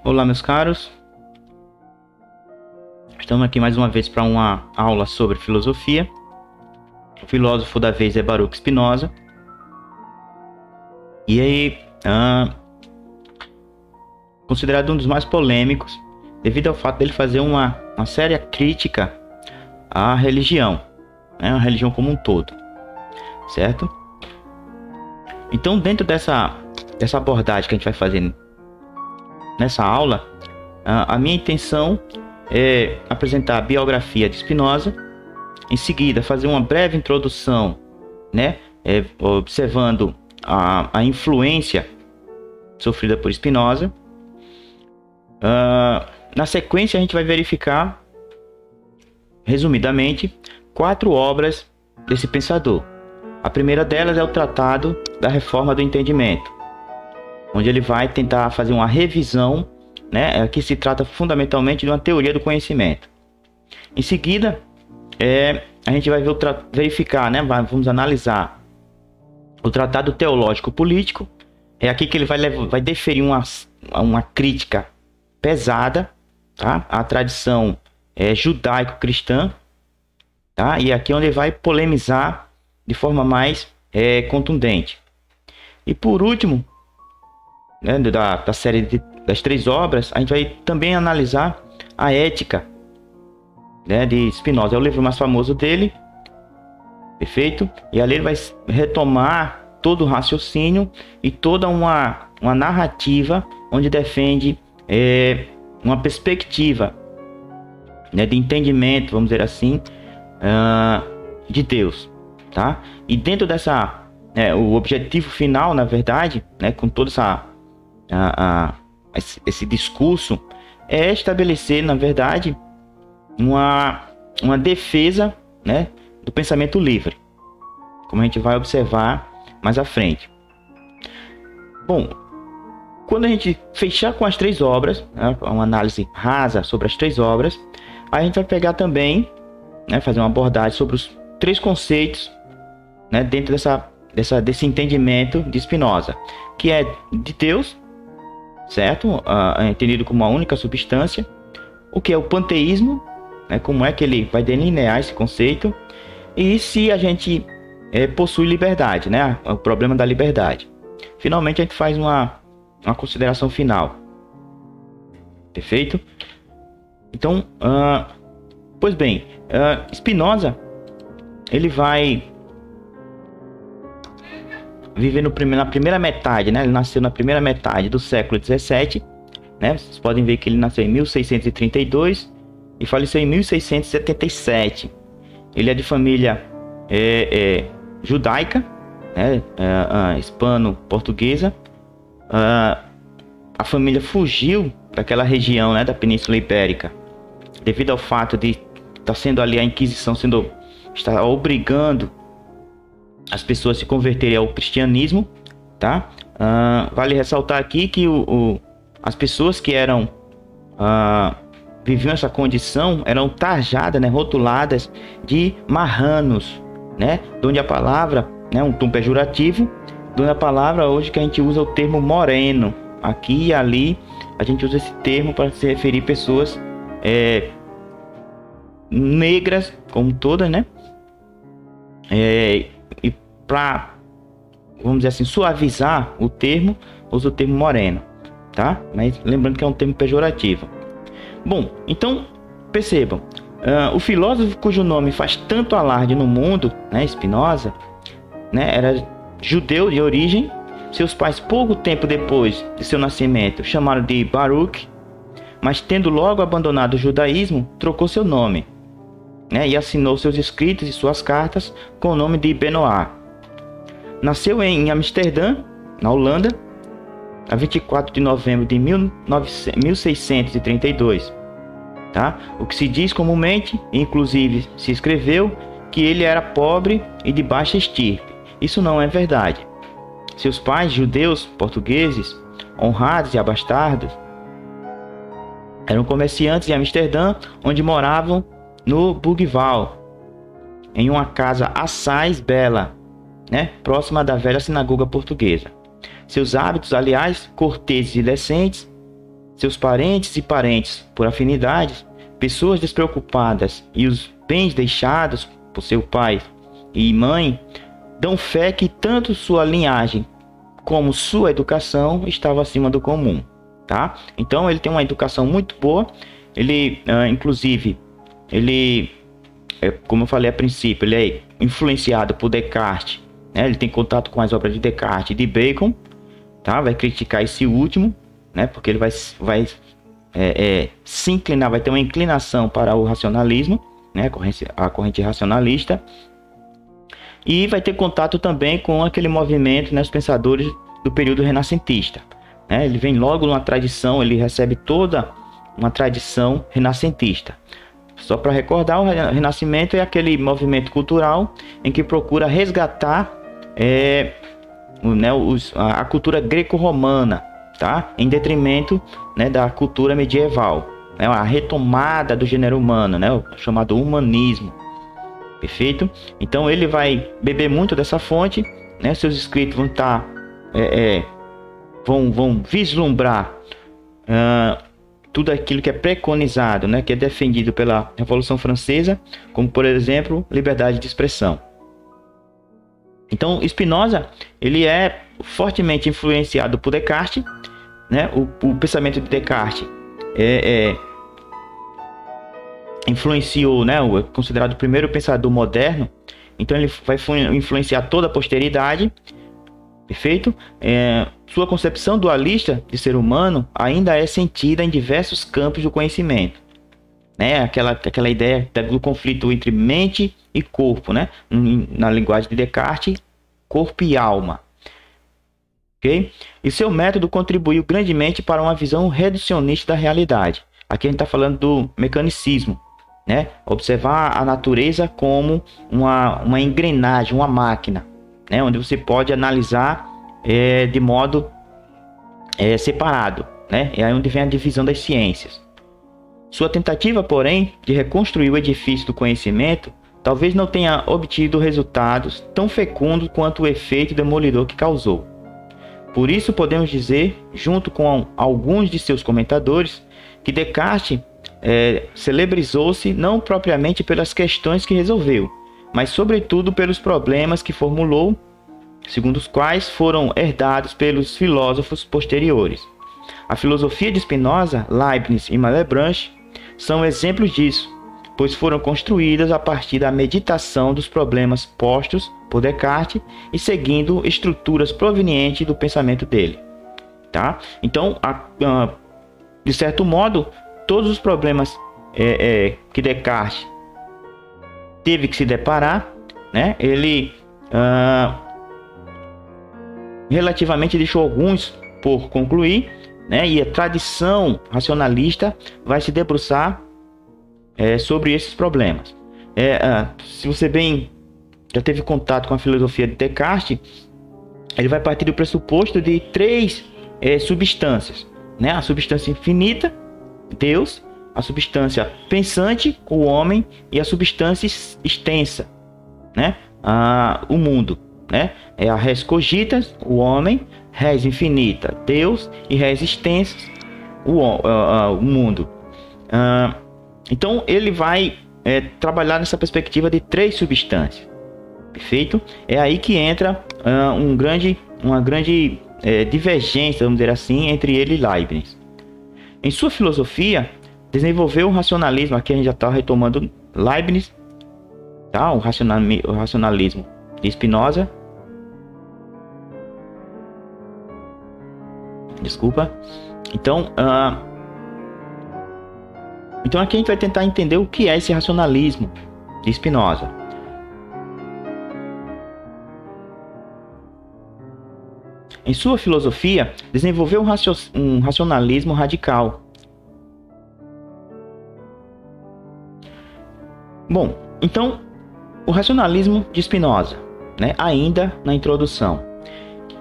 Olá, meus caros. Estamos aqui mais uma vez para uma aula sobre filosofia. O filósofo da vez é Baruch Spinoza. E aí, considerado um dos mais polêmicos, devido ao fato dele fazer uma séria crítica à religião, né? A religião como um todo, certo? Então, dentro dessa abordagem que a gente vai fazer nessa aula, a minha intenção é apresentar a biografia de Spinoza, em seguida fazer uma breve introdução, né, observando a influência sofrida por Spinoza. Na sequência a gente vai verificar, resumidamente, 4 obras desse pensador. A primeira delas é o Tratado da Reforma do Entendimento, onde ele vai tentar fazer uma revisão, né? Aqui se trata fundamentalmente de uma teoria do conhecimento. Em seguida, a gente vai verificar, né? Vamos analisar o Tratado Teológico Político. É aqui que ele vai deferir uma crítica pesada, tá? À tradição judaico-cristã, tá? E aqui é onde ele vai polemizar de forma mais contundente. E por último, né, da série das 3 obras, a gente vai também analisar a Ética, né, de Spinoza. É o livro mais famoso dele, perfeito? E ali ele vai retomar todo o raciocínio e toda uma narrativa onde defende uma perspectiva, né, de entendimento, vamos dizer assim, de Deus, tá? E dentro dessa, o objetivo final, na verdade, né, com toda esse discurso, é estabelecer, na verdade, uma defesa, né, do pensamento livre, como a gente vai observar mais à frente. Bom, quando a gente fechar com as 3 obras, né, uma análise rasa sobre as 3 obras, a gente vai pegar também, né, fazer uma abordagem sobre os 3 conceitos, né, dentro desse entendimento de Spinoza, que é de Deus, certo? Entendido como uma única substância. O que é o panteísmo, né? Como é que ele vai delinear esse conceito, e se a gente possui liberdade, né? O problema da liberdade. Finalmente a gente faz uma consideração final. Perfeito? Então, pois bem, Spinoza, ele vai viver na primeira metade, né? Ele nasceu na primeira metade do século XVII, né? Vocês podem ver que ele nasceu em 1632 e faleceu em 1677. Ele é de família judaica, né? Hispano-portuguesa. A família fugiu daquela região, né, da Península Ibérica, devido ao fato de estar sendo ali a Inquisição está obrigando as pessoas se converterem ao cristianismo, tá? Vale ressaltar aqui que as pessoas que viviam essa condição eram tarjadas, né, rotuladas de marranos, né? Onde a palavra, né, um tom pejorativo, onde a palavra hoje que a gente usa o termo moreno. Aqui e ali a gente usa esse termo para se referir a pessoas negras como todas, né? E para, vamos dizer assim, suavizar o termo, usa o termo moreno, tá? Mas lembrando que é um termo pejorativo. Bom, então percebam, o filósofo cujo nome faz tanto alarde no mundo, né, Spinoza, né, era judeu de origem. Seus pais, pouco tempo depois de seu nascimento, chamaram de Baruch, mas tendo logo abandonado o judaísmo, trocou seu nome, né, e assinou seus escritos e suas cartas com o nome de Benoit. Nasceu em Amsterdã, na Holanda, a 24 de novembro de 1632. Tá? O que se diz comumente, inclusive se escreveu, que ele era pobre e de baixa estirpe. Isso não é verdade. Seus pais, judeus portugueses, honrados e abastardos, eram comerciantes em Amsterdã, onde moravam no Bugval, em uma casa assaz bela, né, próxima da velha sinagoga portuguesa. Seus hábitos, aliás, corteses e decentes, seus parentes e parentes por afinidades, pessoas despreocupadas e os bens deixados por seu pai e mãe, dão fé que tanto sua linhagem como sua educação estava acima do comum, tá? Então ele tem uma educação muito boa. Ele, inclusive, como eu falei a princípio, ele é influenciado por Descartes, né? Ele tem contato com as obras de Descartes e de Bacon, tá? Vai criticar esse último, né? Porque ele vai se inclinar, vai ter uma inclinação para o racionalismo, né? A corrente racionalista. E vai ter contato também com aquele movimento, né, os pensadores do período renascentista, né? Ele vem logo numa tradição, ele recebe toda uma tradição renascentista. Só para recordar, o Renascimento é aquele movimento cultural em que procura resgatar a cultura greco-romana, tá? Em detrimento, né, da cultura medieval, né? A retomada do gênero humano, né? O chamado humanismo. Perfeito? Então ele vai beber muito dessa fonte, né? Seus escritos vão estar vão vislumbrar tudo aquilo que é preconizado, né? Que é defendido pela Revolução Francesa, como por exemplo liberdade de expressão. Então Spinoza, ele é fortemente influenciado por Descartes, né? O pensamento de Descartes influenciou, né, é considerado o primeiro pensador moderno. Então ele vai influenciar toda a posteridade. Perfeito? Sua concepção dualista de ser humano ainda é sentida em diversos campos do conhecimento, né? Aquela ideia do conflito entre mente e corpo, né? Na linguagem de Descartes, corpo e alma. Ok? E seu método contribuiu grandemente para uma visão reducionista da realidade. Aqui a gente está falando do mecanicismo, né? Observar a natureza como uma engrenagem, uma máquina, né? Onde você pode analisar de modo separado, né? É aí onde vem a divisão das ciências. Sua tentativa, porém, de reconstruir o edifício do conhecimento talvez não tenha obtido resultados tão fecundos quanto o efeito demolidor que causou. Por isso podemos dizer, junto com alguns de seus comentadores, que Descartes celebrizou-se não propriamente pelas questões que resolveu, mas sobretudo pelos problemas que formulou, segundo os quais foram herdados pelos filósofos posteriores. A filosofia de Spinoza, Leibniz e Malebranche são exemplos disso, pois foram construídas a partir da meditação dos problemas postos por Descartes e seguindo estruturas provenientes do pensamento dele, tá? Então, de certo modo, todos os problemas que Descartes teve que se deparar, né? Ele relativamente deixou alguns por concluir, né? E a tradição racionalista vai se debruçar sobre esses problemas. Se você bem já teve contato com a filosofia de Descartes, ele vai partir do pressuposto de três substâncias, né? A substância infinita, Deus; a substância pensante, o homem; e a substância extensa, né? O mundo, né? É a res cogitans, o homem; res infinita, Deus; e res extensas, o mundo. Então ele vai trabalhar nessa perspectiva de três substâncias. Perfeito? É aí que entra uma grande divergência, vamos dizer assim, entre ele e Leibniz. Em sua filosofia, desenvolveu o racionalismo. Aqui a gente já está retomando Leibniz, tá? O racionalismo de Spinoza. Desculpa. Então aqui a gente vai tentar entender o que é esse racionalismo de Spinoza. Em sua filosofia, desenvolveu um racionalismo radical. Bom, então, o racionalismo de Spinoza, né? Ainda na introdução.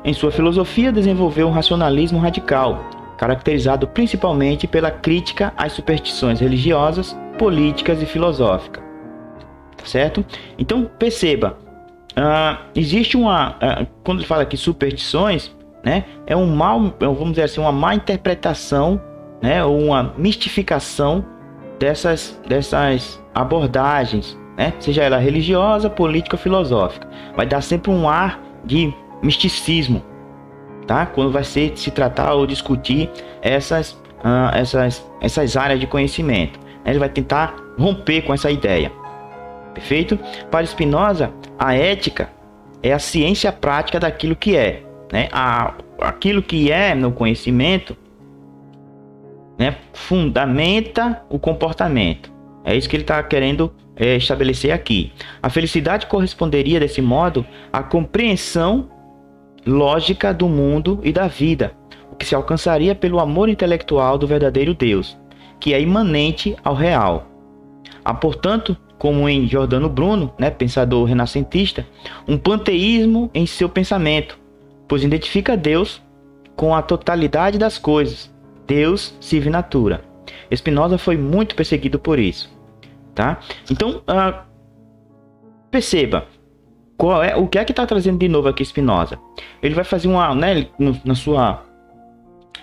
Em sua filosofia, desenvolveu um racionalismo radical, caracterizado principalmente pela crítica às superstições religiosas, políticas e filosóficas. Certo? Então, perceba, existe quando ele fala aqui superstições, né, vamos dizer assim, uma má interpretação né, ou uma mistificação dessas abordagens, né, seja ela religiosa, política ou filosófica. Vai dar sempre um ar de misticismo, tá? Quando vai se tratar ou discutir essas áreas de conhecimento. Ele vai tentar romper com essa ideia. Perfeito? Para Spinoza, a ética é a ciência prática daquilo que é, né? Aquilo que é no conhecimento, né, fundamenta o comportamento. É isso que ele está querendo estabelecer aqui. A felicidade corresponderia, desse modo, à compreensão lógica do mundo e da vida, o que se alcançaria pelo amor intelectual do verdadeiro Deus, que é imanente ao real. Há, portanto, como em Giordano Bruno, né, pensador renascentista, um panteísmo em seu pensamento, pois identifica Deus com a totalidade das coisas, Deus sive natura. Spinoza foi muito perseguido por isso, tá? Então, perceba o que é que está trazendo de novo aqui Spinoza. Ele vai fazer uma, né,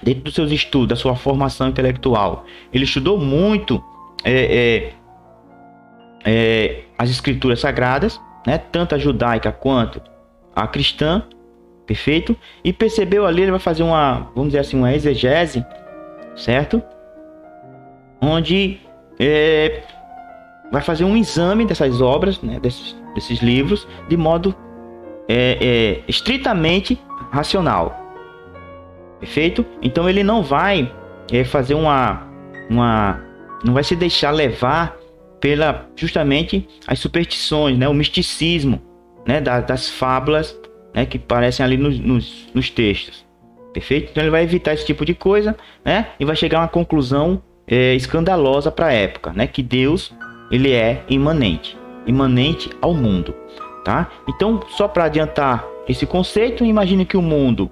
dentro dos seus estudos, da sua formação intelectual, ele estudou muito as escrituras sagradas, né, tanto a judaica quanto a cristã, perfeito? E percebeu ali, ele vai fazer vamos dizer assim, uma exegese, certo? Onde vai fazer um exame dessas obras, né, desses livros, de modo estritamente racional. Perfeito? Então ele não vai fazer não vai se deixar levar pela justamente as superstições, né, o misticismo, né, das fábulas, né, que aparecem ali nos textos. Perfeito? Então ele vai evitar esse tipo de coisa, né, e vai chegar a uma conclusão escandalosa para a época, né, que Deus, ele é imanente ao mundo, tá? Então, só para adiantar esse conceito, imagine que o mundo,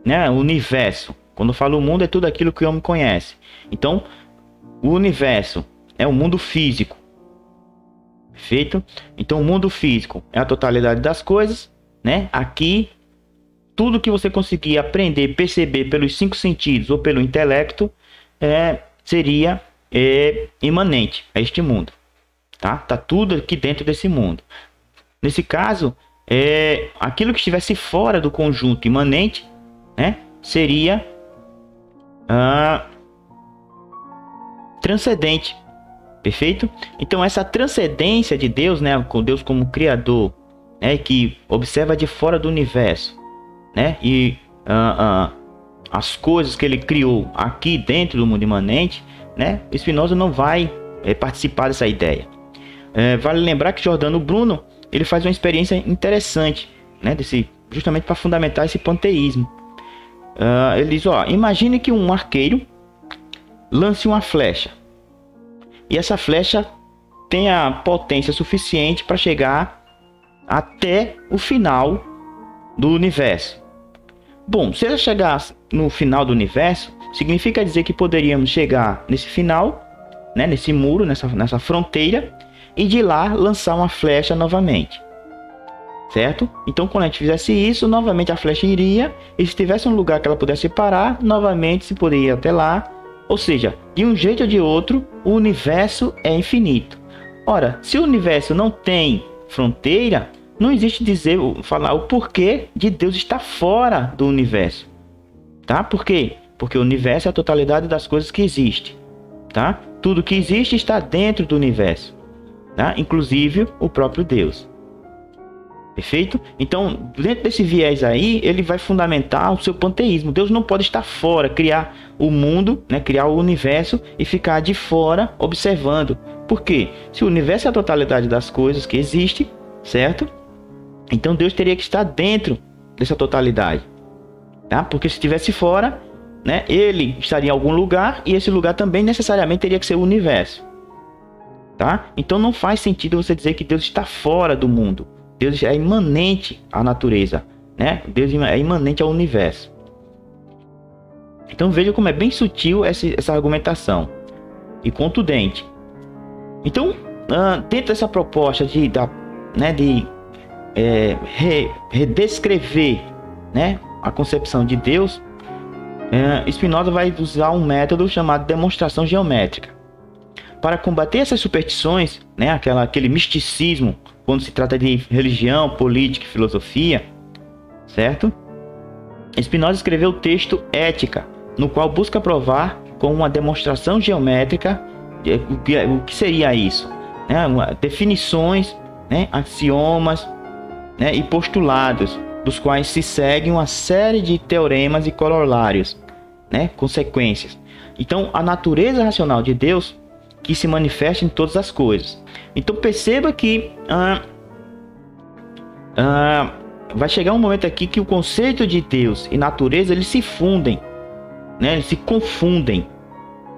né, o universo, quando eu falo o mundo, é tudo aquilo que o homem conhece. Então, o universo é o mundo físico, perfeito? Então, o mundo físico é a totalidade das coisas, né? Aqui, tudo que você conseguir aprender, perceber pelos 5 sentidos ou pelo intelecto, seria imanente a este mundo, tá? Tá tudo aqui dentro desse mundo. Nesse caso, aquilo que estivesse fora do conjunto imanente, né, seria transcendente, perfeito? Então essa transcendência de Deus, né, com Deus como criador, né, que observa de fora do universo, né, e as coisas que ele criou aqui dentro do mundo imanente, né, Spinoza não vai participar dessa ideia. Vale lembrar que Giordano Bruno, ele faz uma experiência interessante, né, justamente para fundamentar esse panteísmo. Ele diz, imagine que um arqueiro lance uma flecha, e essa flecha tenha potência suficiente para chegar até o final do universo. Bom, se ela chegasse no final do universo, significa dizer que poderíamos chegar nesse final, né, nesse muro, nessa fronteira, e de lá lançar uma flecha novamente, certo? Então, quando a gente fizesse isso, novamente a flecha iria, e se tivesse um lugar que ela pudesse parar, novamente se poderia ir até lá. Ou seja, de um jeito ou de outro, o universo é infinito. Ora, se o universo não tem fronteira, não existe falar o porquê de Deus estar fora do universo, tá? Por quê? Porque o universo é a totalidade das coisas que existem, tá? Tudo que existe está dentro do universo, tá? Inclusive o próprio Deus. Perfeito? Então, dentro desse viés aí, ele vai fundamentar o seu panteísmo. Deus não pode estar fora, criar o mundo, né, criar o universo e ficar de fora observando. Por quê? Se o universo é a totalidade das coisas que existem, certo? Então Deus teria que estar dentro dessa totalidade, tá? Porque se estivesse fora, né, ele estaria em algum lugar, e esse lugar também necessariamente teria que ser o universo, tá? Então não faz sentido você dizer que Deus está fora do mundo. Deus é imanente à natureza, né? Deus é imanente ao universo. Então veja como é bem sutil essa argumentação e contundente. Então, dentro dessa proposta de redescrever, né, a concepção de Deus, Spinoza vai usar um método chamado demonstração geométrica. Para combater essas superstições, né, aquele misticismo, quando se trata de religião, política e filosofia, certo? Spinoza escreveu o texto Ética, no qual busca provar com uma demonstração geométrica o que seria isso, né? Definições, né, axiomas, né, e postulados, dos quais se segue uma série de teoremas e corolários, né, consequências. Então, a natureza racional de Deus que se manifesta em todas as coisas. Então, perceba que vai chegar um momento aqui que o conceito de Deus e natureza eles se fundem, né, eles se confundem.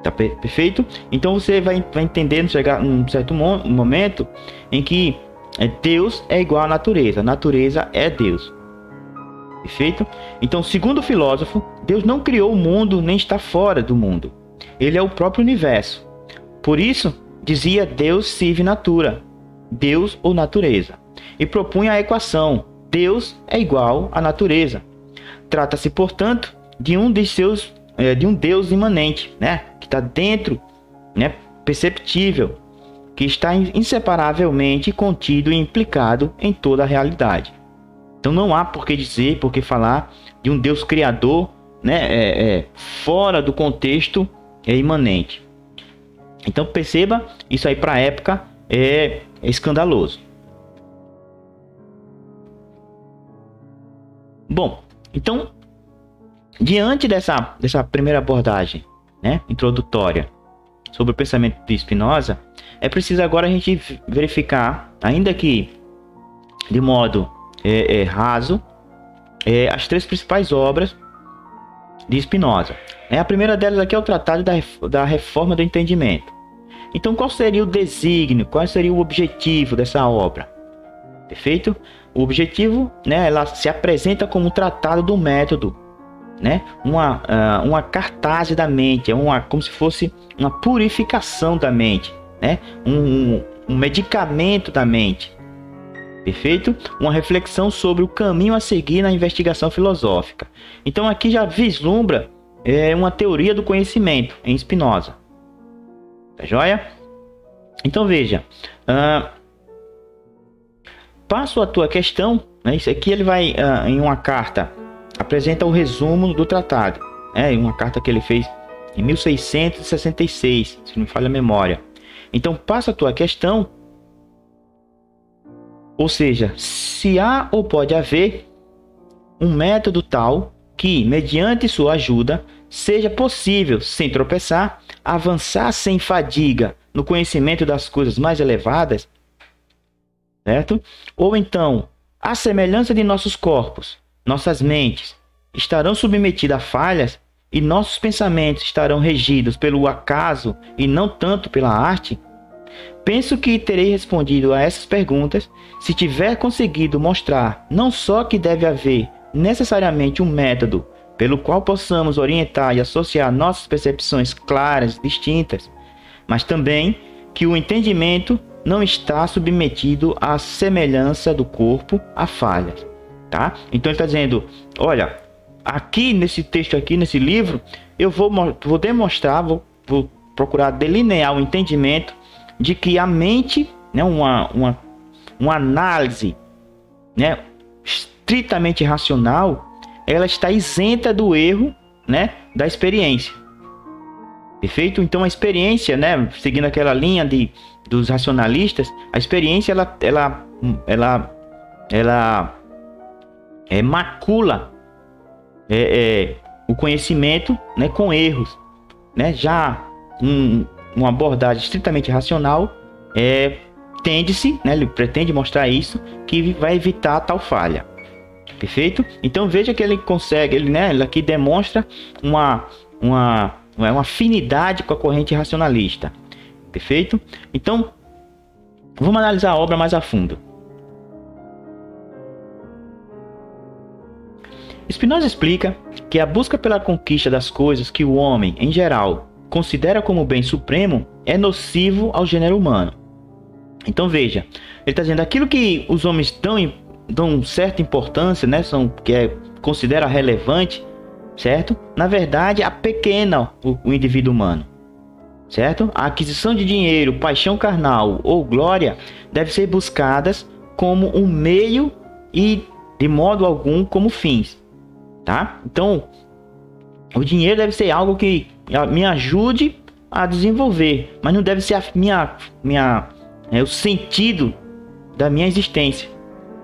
Tá perfeito? Então você vai entendendo, chegar um certo momento em que Deus é igual à natureza, a natureza é Deus. Perfeito? Então, segundo o filósofo, Deus não criou o mundo nem está fora do mundo. Ele é o próprio universo. Por isso, dizia Deus sive natura, Deus ou natureza, e propunha a equação Deus é igual à natureza. Trata-se, portanto, de um Deus imanente, né, que está dentro, né, perceptível, que está inseparavelmente contido e implicado em toda a realidade. Então não há por que falar de um Deus criador, né, fora do contexto imanente. Então perceba, isso aí para a época é escandaloso. Bom, então, diante dessa primeira abordagem, né, introdutória sobre o pensamento de Spinoza, é preciso agora a gente verificar, ainda que de modo raso, as três principais obras de Spinoza. A primeira delas aqui é o Tratado da Reforma do Entendimento. Então, qual seria o desígnio, qual seria o objetivo dessa obra? Perfeito? O objetivo, né, ela se apresenta como um tratado do método, né, uma cartaz da mente, como se fosse uma purificação da mente, né, um medicamento da mente. Perfeito? Uma reflexão sobre o caminho a seguir na investigação filosófica. Então aqui já vislumbra uma teoria do conhecimento em Spinoza. Tá joia? Então veja, passo a tua questão, né? Isso aqui ele vai em uma carta, apresenta o resumo do tratado, uma carta que ele fez em 1666, se não me falha a memória. Então passo a tua questão, ou seja, se há ou pode haver um método tal que, mediante sua ajuda, seja possível, sem tropeçar, avançar sem fadiga no conhecimento das coisas mais elevadas, certo? Ou então, à semelhança de nossos corpos, nossas mentes estarão submetidas a falhas e nossos pensamentos estarão regidos pelo acaso e não tanto pela arte? Penso que terei respondido a essas perguntas se tiver conseguido mostrar não só que deve haver necessariamente um método pelo qual possamos orientar e associar nossas percepções claras, distintas, mas também que o entendimento não está submetido à semelhança do corpo a falhas, tá? Então ele está dizendo, olha, aqui nesse texto aqui, nesse livro, eu vou demonstrar, vou procurar delinear o entendimento de que a mente, né, uma análise, né, estritamente racional, ela está isenta do erro, né, da experiência. Perfeito? Então a experiência, né, seguindo aquela linha dos racionalistas, a experiência ela macula o conhecimento, né, com erros, né? Já uma abordagem estritamente racional tende-se, né, ele pretende mostrar isso, que vai evitar tal falha. Perfeito? Então veja que ele consegue, ele aqui demonstra uma afinidade com a corrente racionalista. Perfeito? Então vamos analisar a obra mais a fundo. Spinoza explica que a busca pela conquista das coisas que o homem, em geral, considera como bem supremo é nocivo ao gênero humano. Então veja, ele está dizendo aquilo que os homens dão certa importância, né, considera relevante, certo? Na verdade, apequena o indivíduo humano, certo? A aquisição de dinheiro, paixão carnal ou glória deve ser buscadas como um meio e de modo algum como fins, tá? Então, o dinheiro deve ser algo que me ajude a desenvolver, mas não deve ser o sentido da minha existência,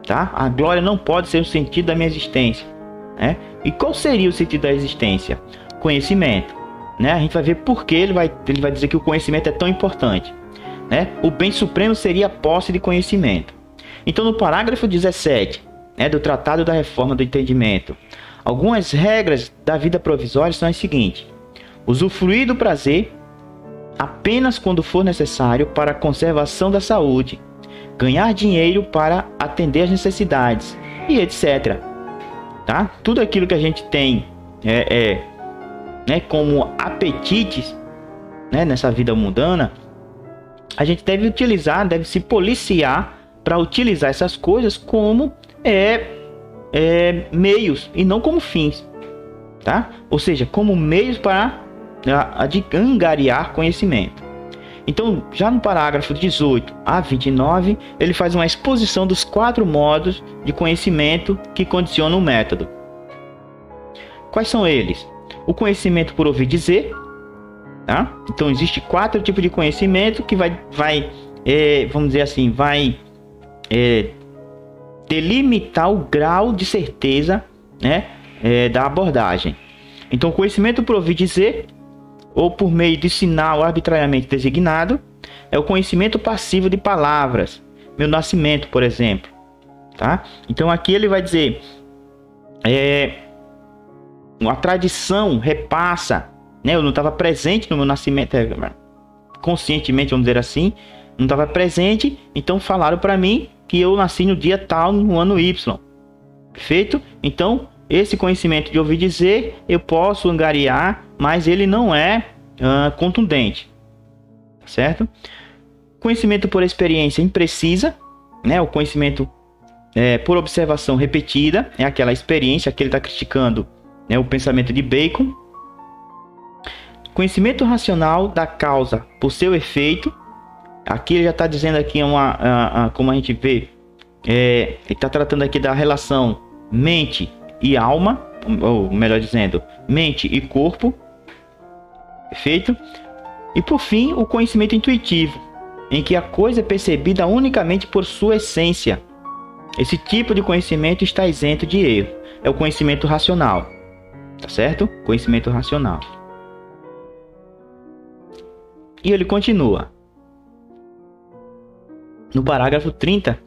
tá? A glória não pode ser o sentido da minha existência, né? E qual seria o sentido da existência? Conhecimento, né? A gente vai ver por que ele vai dizer que o conhecimento é tão importante, né? O bem supremo seria a posse de conhecimento. Então, no parágrafo 17, né, do Tratado da Reforma do Entendimento, algumas regras da vida provisória são as seguintes: usufruir do prazer apenas quando for necessário para a conservação da saúde, ganhar dinheiro para atender às necessidades e etc. Tá? Tudo aquilo que a gente tem né, como apetites, né, nessa vida mundana, a gente deve utilizar, deve se policiar para utilizar essas coisas como meios e não como fins, tá? Ou seja, como meios para angariar conhecimento. Então, já no parágrafo 18 a 29, ele faz uma exposição dos 4 modos de conhecimento que condicionam o método. Quais são eles? O conhecimento por ouvir dizer, tá? Então, existe 4 tipos de conhecimento que vamos dizer assim, vai delimitar o grau de certeza, né, da abordagem. Então, conhecimento por ouvir dizer, ou por meio de sinal arbitrariamente designado, é o conhecimento passivo de palavras. Meu nascimento, por exemplo, tá? Então, aqui ele vai dizer, a tradição repassa, né? Eu não estava presente no meu nascimento, conscientemente, vamos dizer assim, não estava presente, então falaram para mim que eu nasci no dia tal, no ano Y. Perfeito? Então, esse conhecimento de ouvir dizer, eu posso angariar, mas ele não é contundente. Certo? Conhecimento por experiência imprecisa, né? O conhecimento por observação repetida, é aquela experiência que ele está criticando, né? O pensamento de Bacon. Conhecimento racional da causa por seu efeito. Aqui ele já está dizendo aqui como a gente vê, ele está tratando aqui da relação mente e alma, ou melhor dizendo, mente e corpo. Perfeito? E por fim, o conhecimento intuitivo, em que a coisa é percebida unicamente por sua essência. Esse tipo de conhecimento está isento de erro. É o conhecimento racional. Tá certo? Conhecimento racional. E ele continua. No parágrafo 30,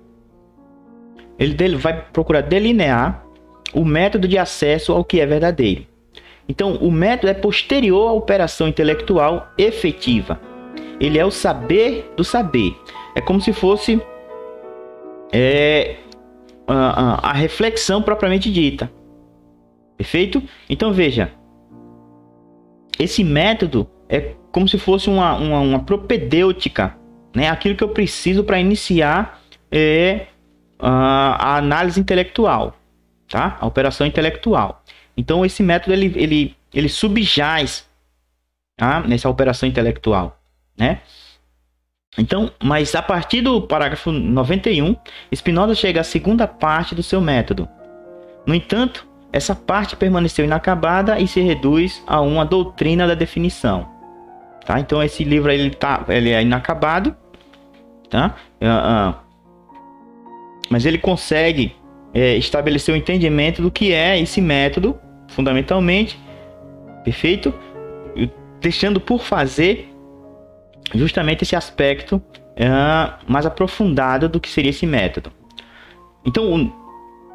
ele vai procurar delinear o método de acesso ao que é verdadeiro. Então, o método é posterior à operação intelectual efetiva. Ele é o saber do saber. É como se fosse a reflexão propriamente dita. Perfeito? Então, veja. Esse método é como se fosse uma propedêutica, né? Aquilo que eu preciso para iniciar a análise intelectual, tá? A operação intelectual. Então, esse método ele subjaz, tá? Nessa operação intelectual, né? Então, mas a partir do parágrafo 91, Spinoza chega à segunda parte do seu método. No entanto, essa parte permaneceu inacabada e se reduz a uma doutrina da definição, tá? Então, esse livro ele é inacabado, tá? Mas ele consegue estabelecer o entendimento do que é esse método, fundamentalmente, perfeito? Deixando por fazer justamente esse aspecto mais aprofundado do que seria esse método. Então,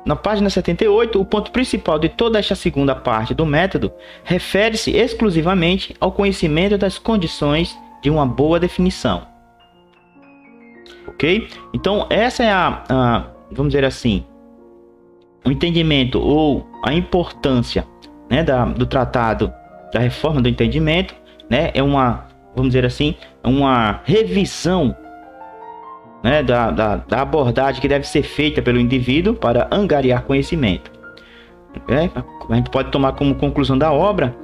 na página 78, o ponto principal de toda esta segunda parte do método refere-se exclusivamente ao conhecimento das condições de uma boa definição. Ok? Então, essa é vamos dizer assim, o entendimento ou a importância, né, do Tratado da Reforma do Entendimento, né, vamos dizer assim, uma revisão, né, da abordagem que deve ser feita pelo indivíduo para angariar conhecimento. A gente pode tomar como conclusão da obra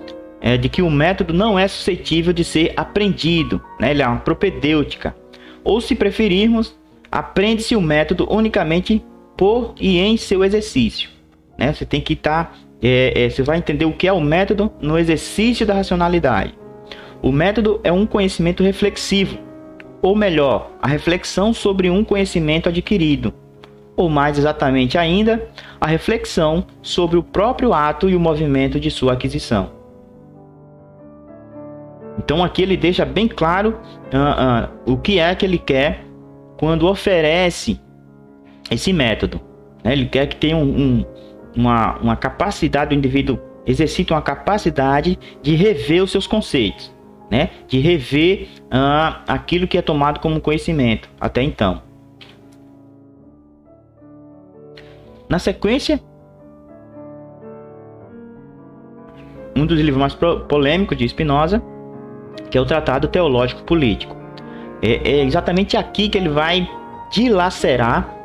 de que o método não é suscetível de ser aprendido, né? Ele é uma propedêutica. Ou, se preferirmos, aprende-se o método unicamente por e em seu exercício, né? Você tem que estar... você vai entender o que é o método no exercício da racionalidade. O método é um conhecimento reflexivo, ou melhor, a reflexão sobre um conhecimento adquirido, ou mais exatamente ainda, a reflexão sobre o próprio ato e o movimento de sua aquisição. Então aqui ele deixa bem claro o que é que ele quer quando oferece esse método, né? Ele quer que tenha uma capacidade, o indivíduo exercita uma capacidade de rever os seus conceitos, né? De rever aquilo que é tomado como conhecimento até então. Na sequência, um dos livros mais polêmicos de Spinoza, que é o Tratado Teológico Político. É exatamente aqui que ele vai dilacerar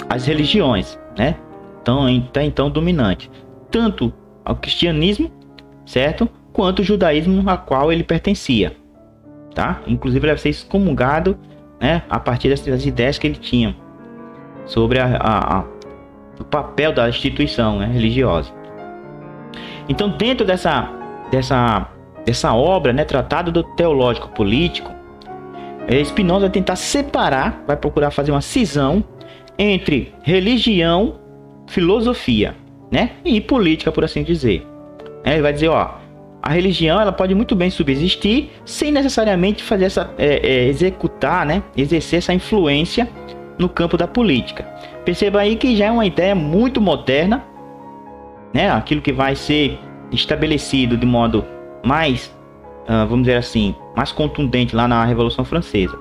as religiões, né? Então dominantes, tanto ao cristianismo, certo, quanto o judaísmo a qual ele pertencia, tá? Inclusive ele vai ser excomungado, né, a partir das ideias que ele tinha sobre o papel da instituição, né, religiosa. Então, dentro dessa obra, né, Tratado do Teológico Político, Spinoza vai tentar separar, vai procurar fazer uma cisão entre religião, filosofia, né, e política, por assim dizer. Ele vai dizer, a religião ela pode muito bem subsistir sem necessariamente fazer executar, né, exercer essa influência no campo da política. Perceba aí que já é uma ideia muito moderna, né, aquilo que vai ser estabelecido de modo mais, vamos dizer assim, mais contundente lá na Revolução Francesa.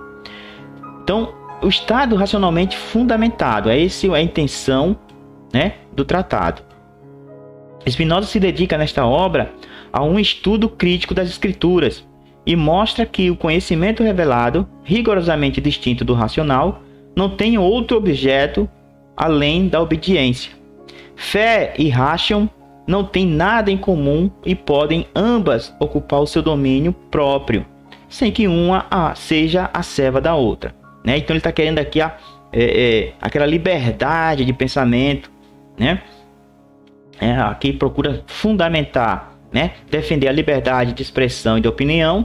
Então, o Estado racionalmente fundamentado, essa é a intenção, né, do tratado. Spinoza se dedica nesta obra a um estudo crítico das escrituras e mostra que o conhecimento revelado, rigorosamente distinto do racional, não tem outro objeto além da obediência. Fé e ration não têm nada em comum e podem ambas ocupar o seu domínio próprio, sem que uma seja a serva da outra, né? Então ele está querendo aqui aquela liberdade de pensamento, né? Aqui procura fundamentar, né? Defender a liberdade de expressão e de opinião,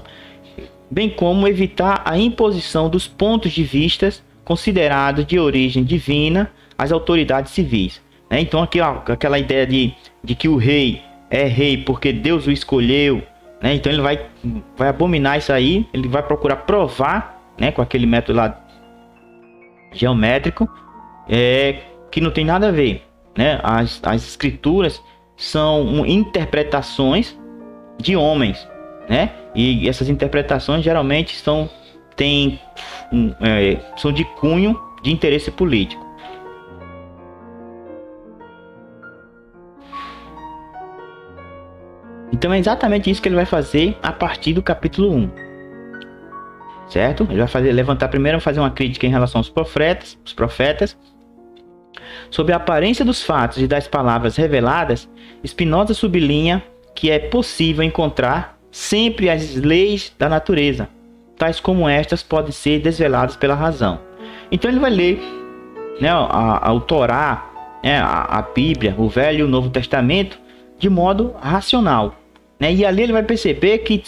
bem como evitar a imposição dos pontos de vista considerados de origem divina às autoridades civis, né? Então aqui aquela ideia de que o rei é rei porque Deus o escolheu, né? Então ele vai abominar isso aí, ele vai procurar provar, né, com aquele método lá geométrico, que não tem nada a ver, né? As escrituras são interpretações de homens, né? E essas interpretações geralmente são de cunho de interesse político. Então é exatamente isso que ele vai fazer a partir do capítulo 1. Certo? Ele vai levantar primeiro, fazer uma crítica em relação aos profetas. Sobre a aparência dos fatos e das palavras reveladas, Spinoza sublinha que é possível encontrar sempre as leis da natureza, tais como estas podem ser desveladas pela razão. Então ele vai ler, né, o Torá, né, a Bíblia, o Velho e o Novo Testamento, de modo racional, né? E ali ele vai perceber que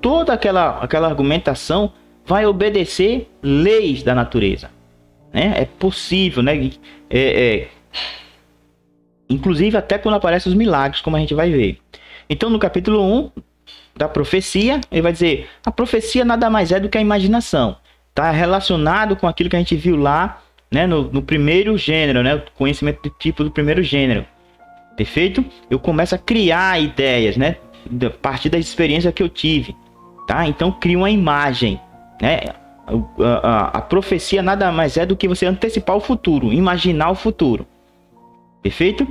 toda aquela argumentação vai obedecer leis da natureza, né? É possível, né? Inclusive até quando aparecem os milagres, como a gente vai ver. Então no capítulo 1 da profecia, ele vai dizer: a profecia nada mais é do que a imaginação. Está relacionado com aquilo que a gente viu lá, né, no primeiro gênero, né, o conhecimento de tipo do primeiro gênero. Perfeito? Eu começo a criar ideias, né, a partir da experiência que eu tive, tá? Então crio uma imagem, né? A profecia nada mais é do que você antecipar o futuro, imaginar o futuro. Perfeito?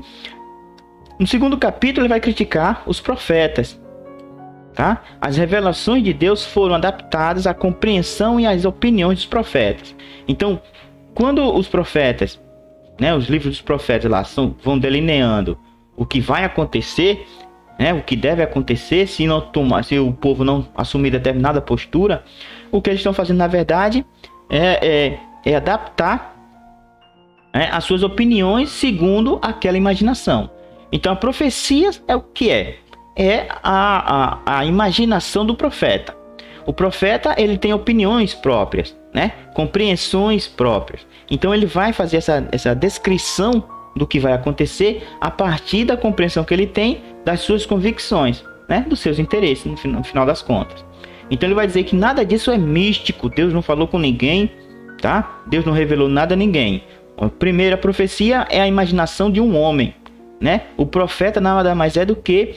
No segundo capítulo ele vai criticar os profetas, tá? As revelações de Deus foram adaptadas à compreensão e às opiniões dos profetas. Então, quando os profetas né, os livros dos profetas lá vão delineando o que vai acontecer, né, o que deve acontecer se o povo não assumir determinada postura. O que eles estão fazendo, na verdade, é adaptar, né, as suas opiniões segundo aquela imaginação. Então a profecia é o que é a imaginação do profeta. O profeta, ele tem opiniões próprias, né, compreensões próprias. Então ele vai fazer essa descrição do que vai acontecer a partir da compreensão que ele tem das suas convicções, né, dos seus interesses, no final das contas. Então ele vai dizer que nada disso é místico, Deus não falou com ninguém, tá? Deus não revelou nada a ninguém. A primeira profecia é a imaginação de um homem, né? O profeta nada mais é do que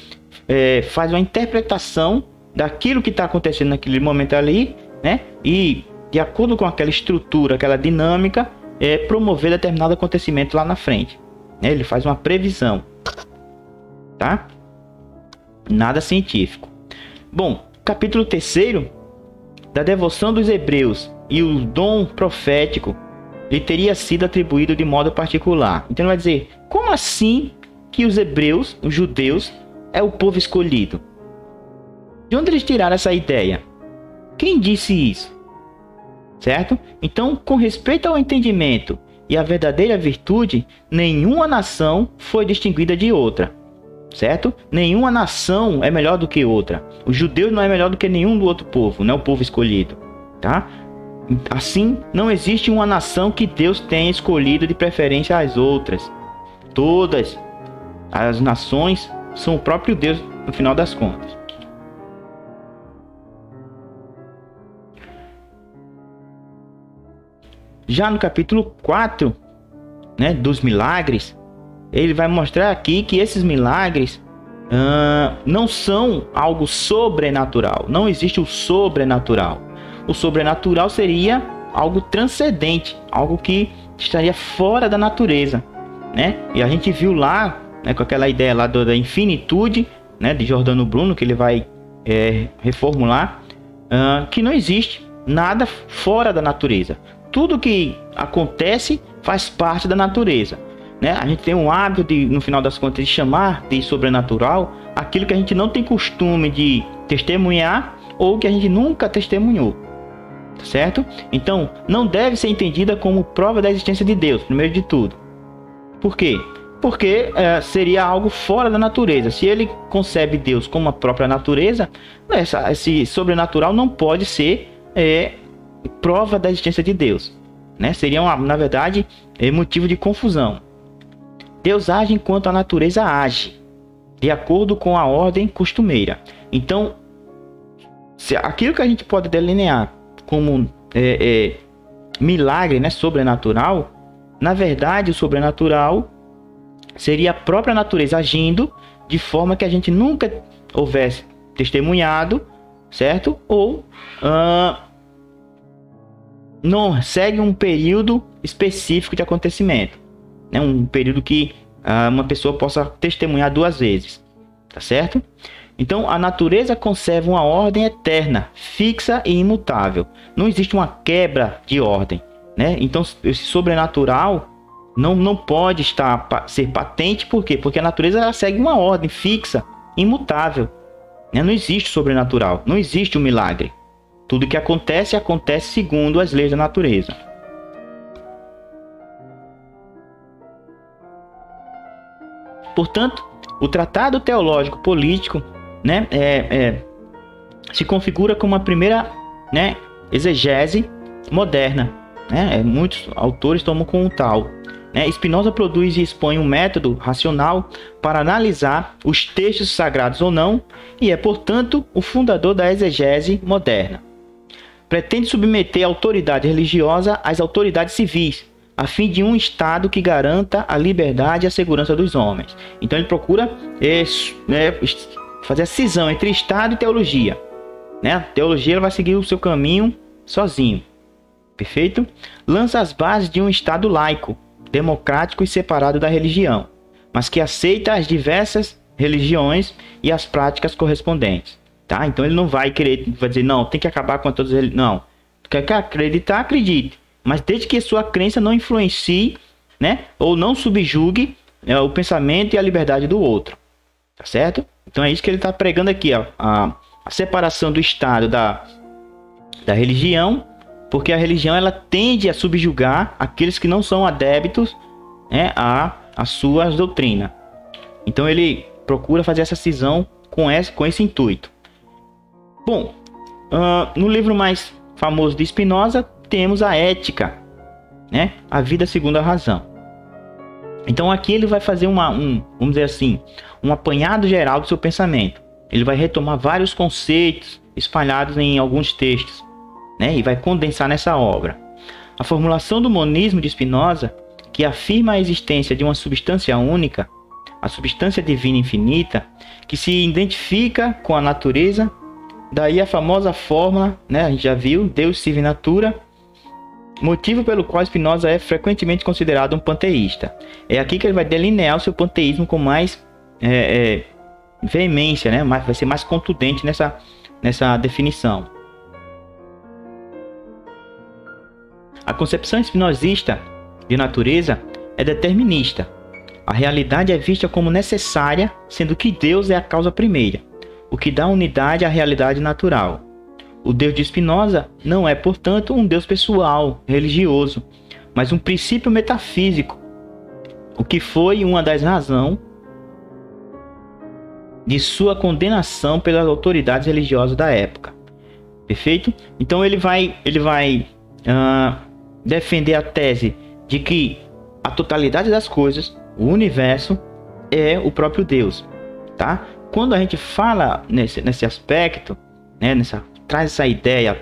faz uma interpretação daquilo que está acontecendo naquele momento ali, né? E de acordo com aquela estrutura, aquela dinâmica, promover determinado acontecimento lá na frente, né? Ele faz uma previsão, tá? Nada científico. Bom, capítulo 3 da devoção dos hebreus e o dom profético lhe teria sido atribuído de modo particular. Então ele vai dizer, como assim que os hebreus, os judeus, é o povo escolhido? De onde eles tiraram essa ideia? Quem disse isso? Certo? Então, com respeito ao entendimento e à verdadeira virtude, nenhuma nação foi distinguida de outra. Certo? Nenhuma nação é melhor do que outra. Os judeus não é melhor do que nenhum do outro povo, não é o povo escolhido, tá? Assim, não existe uma nação que Deus tenha escolhido de preferência às outras. Todas as nações são o próprio Deus no final das contas. Já no capítulo 4, né, dos milagres, ele vai mostrar aqui que esses milagres não são algo sobrenatural. Não existe o sobrenatural. O sobrenatural seria algo transcendente, algo que estaria fora da natureza, né? E a gente viu lá, né, com aquela ideia lá da infinitude, né, de Giordano Bruno, que ele vai reformular, que não existe nada fora da natureza. Tudo que acontece faz parte da natureza, né? A gente tem um hábito no final das contas, de chamar de sobrenatural aquilo que a gente não tem costume de testemunhar ou que a gente nunca testemunhou, certo? Então, não deve ser entendida como prova da existência de Deus, primeiro de tudo. Por quê? Porque seria algo fora da natureza. Se ele concebe Deus como a própria natureza, esse sobrenatural não pode ser prova da existência de Deus, né? Seria, na verdade, motivo de confusão. Deus age enquanto a natureza age, de acordo com a ordem costumeira. Então, aquilo que a gente pode delinear como milagre, né, sobrenatural, na verdade, o sobrenatural seria a própria natureza agindo de forma que a gente nunca houvesse testemunhado, certo? Ou não segue um período específico de acontecimento, né? Um período que uma pessoa possa testemunhar duas vezes, tá certo? Então a natureza conserva uma ordem eterna, fixa e imutável. Não existe uma quebra de ordem, né? Então esse sobrenatural não pode ser patente. Por quê? Porque a natureza ela segue uma ordem fixa, imutável, né? Não existe sobrenatural, não existe um milagre. Tudo que acontece, acontece segundo as leis da natureza. Portanto, o tratado teológico político, né, se configura como a primeira, né, exegese moderna, né? Muitos autores tomam como tal, né? Spinoza produz e expõe um método racional para analisar os textos sagrados ou não, e é, portanto, o fundador da exegese moderna. Pretende submeter a autoridade religiosa às autoridades civis, a fim de um Estado que garanta a liberdade e a segurança dos homens. Então ele procura fazer a cisão entre Estado e teologia, né? A teologia ela vai seguir o seu caminho sozinho. Perfeito? Lança as bases de um Estado laico, democrático e separado da religião, mas que aceita as diversas religiões e as práticas correspondentes. Tá? Então ele não vai dizer, não, tem que acabar com todas as religiões. Não. Quer acreditar, acredite. Mas desde que a sua crença não influencie né? Ou não subjugue o pensamento e a liberdade do outro. Tá certo? Então é isso que ele está pregando aqui, ó, a separação do Estado da religião, porque a religião ela tende a subjugar aqueles que não são adeptos, né, a sua doutrina. Então ele procura fazer essa cisão com esse intuito. Bom, no livro mais famoso de Spinoza temos a Ética, né, a vida segundo a razão. Então aqui ele vai fazer vamos dizer assim, um apanhado geral do seu pensamento. Ele vai retomar vários conceitos espalhados em alguns textos, né, e vai condensar nessa obra. A formulação do monismo de Spinoza, que afirma a existência de uma substância única, a substância divina infinita, que se identifica com a natureza, daí a famosa fórmula, né, a gente já viu, Deus sive natura, motivo pelo qual Spinoza é frequentemente considerado um panteísta. É aqui que ele vai delinear o seu panteísmo com mais veemência, né? Vai ser mais contundente nessa definição. A concepção espinosista de natureza é determinista. A realidade é vista como necessária, sendo que Deus é a causa primeira, o que dá unidade à realidade natural. O Deus de Spinoza não é, portanto, um Deus pessoal, religioso, mas um princípio metafísico, o que foi uma das razões de sua condenação pelas autoridades religiosas da época. Perfeito? Então ele vai defender a tese de que a totalidade das coisas, o universo, é o próprio Deus. Tá? Quando a gente fala nesse aspecto, né, traz essa ideia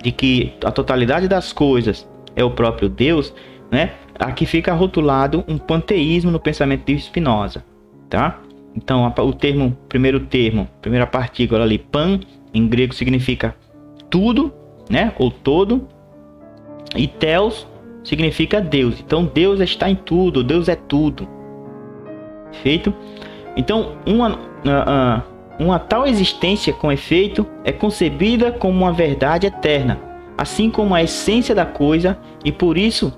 de que a totalidade das coisas é o próprio Deus, né? Aqui fica rotulado um panteísmo no pensamento de Spinoza, tá? Então, primeira partícula ali, pan, em grego significa tudo, né? Ou todo, e theos significa Deus. Então, Deus está em tudo, Deus é tudo. Perfeito? Então, uma tal existência, com efeito, é concebida como uma verdade eterna, assim como a essência da coisa, e por isso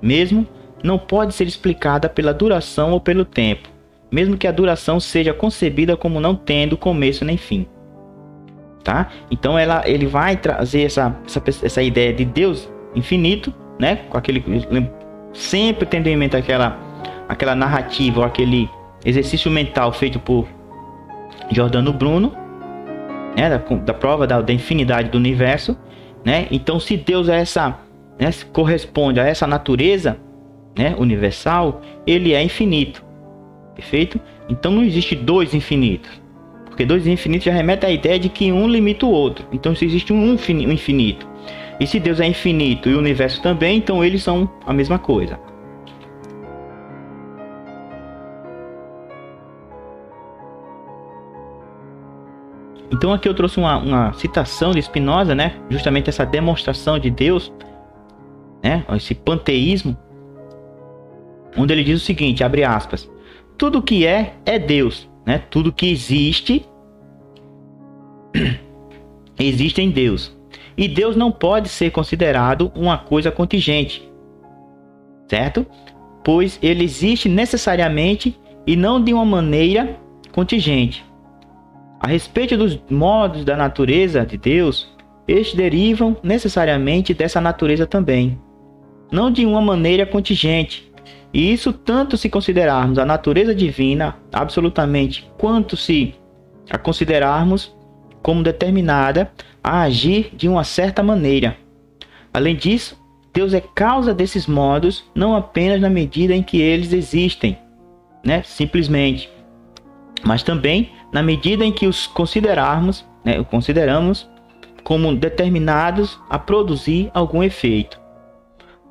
mesmo não pode ser explicada pela duração ou pelo tempo, mesmo que a duração seja concebida como não tendo começo nem fim. Tá? Então ele vai trazer essa ideia de Deus infinito, né? Com aquele, sempre tendo em mente aquela narrativa, ou aquele exercício mental feito por Giordano Bruno, né, da prova da infinidade do universo, né? Então, se Deus é né, corresponde a essa natureza, né, universal, ele é infinito. Perfeito? Então não existe dois infinitos, porque dois infinitos já remete à ideia de que um limita o outro. Então se existe um infinito, e se Deus é infinito e o universo também, então eles são a mesma coisa. Então aqui eu trouxe uma citação de Spinoza, né? Justamente essa demonstração de Deus, né? Esse panteísmo, onde ele diz o seguinte, abre aspas: tudo que é Deus, né? Tudo que existe em Deus. E Deus não pode ser considerado uma coisa contingente, certo? Pois ele existe necessariamente e não de uma maneira contingente. A respeito dos modos da natureza de Deus, estes derivam necessariamente dessa natureza também, não de uma maneira contingente. E isso tanto se considerarmos a natureza divina absolutamente, quanto se a considerarmos como determinada a agir de uma certa maneira. Além disso, Deus é causa desses modos não apenas na medida em que eles existem, né, simplesmente, mas também na medida em que os consideramos como determinados a produzir algum efeito.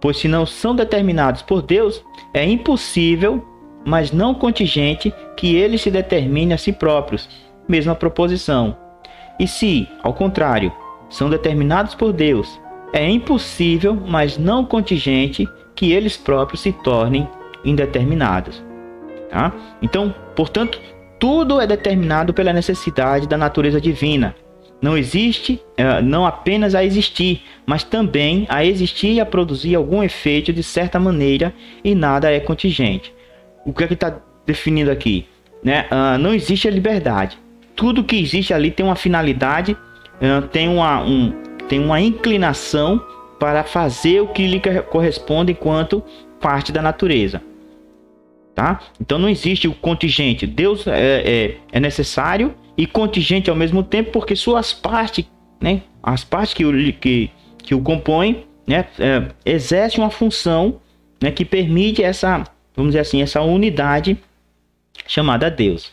Pois se não são determinados por Deus, é impossível, mas não contingente, que eles se determinem a si próprios, mesma proposição. E se, ao contrário, são determinados por Deus, é impossível, mas não contingente, que eles próprios se tornem indeterminados. Tá? Então, portanto, tudo é determinado pela necessidade da natureza divina, não existe, não apenas a existir, mas também a existir e a produzir algum efeito de certa maneira, e nada é contingente. O que é que está definindo aqui? Né? Não existe a liberdade. Tudo que existe ali tem uma finalidade, tem uma inclinação para fazer o que lhe corresponde enquanto parte da natureza. Tá? Então não existe o contingente. Deus é necessário e contingente ao mesmo tempo, porque suas partes, né, as partes que o compõem, né, exercem uma função, né, que permite essa, vamos dizer assim, essa unidade chamada Deus.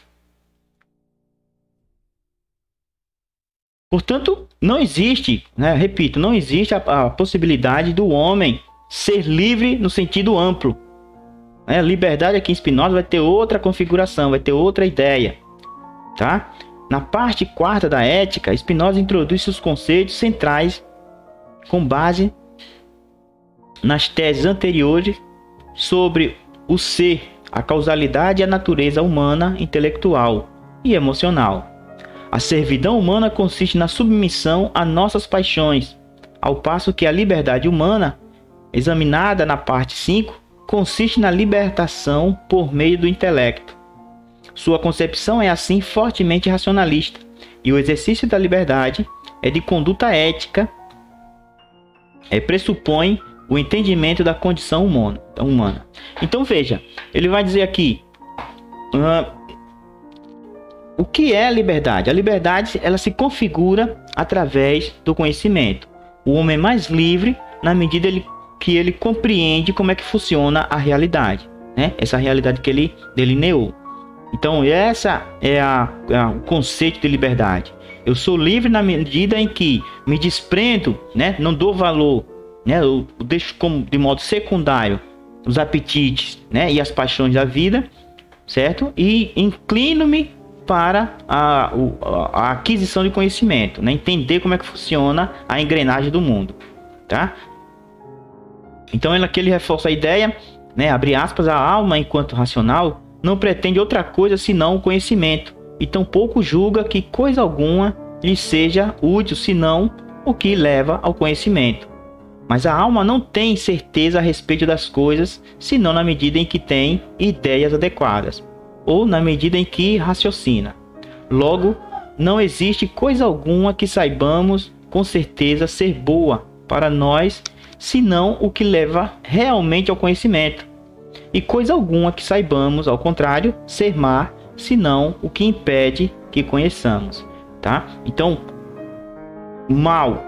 Portanto, não existe, né, repito, não existe a possibilidade do homem ser livre no sentido amplo. A liberdade aqui em Spinoza vai ter outra configuração, vai ter outra ideia, tá? Na parte quarta da ética, Spinoza introduz seus conceitos centrais com base nas teses anteriores sobre o ser, a causalidade e a natureza humana, intelectual e emocional. A servidão humana consiste na submissão a nossas paixões, ao passo que a liberdade humana, examinada na parte 5, consiste na libertação por meio do intelecto. Sua concepção é assim fortemente racionalista, e o exercício da liberdade é de conduta ética, pressupõe o entendimento da condição humana. Então veja, ele vai dizer aqui o que é a liberdade. A liberdade, ela se configura através do conhecimento. O homem é mais livre na medida que ele compreende como é que funciona a realidade, né? Essa realidade que ele delineou. Então essa é o conceito de liberdade. Eu sou livre na medida em que me desprendo, né? Não dou valor, né? Eu deixo de modo secundário os apetites, né? E as paixões da vida, certo? E inclino-me para a aquisição de conhecimento, né? Entender como é que funciona a engrenagem do mundo, tá? Então aqui ele reforça a ideia, né? Abre aspas, a alma enquanto racional não pretende outra coisa senão o conhecimento, e tampouco julga que coisa alguma lhe seja útil senão o que leva ao conhecimento. Mas a alma não tem certeza a respeito das coisas senão na medida em que tem ideias adequadas, ou na medida em que raciocina. Logo, não existe coisa alguma que saibamos com certeza ser boa para nós senão o que leva realmente ao conhecimento, e coisa alguma que saibamos, ao contrário, ser má, senão o que impede que conheçamos, tá? Então, mal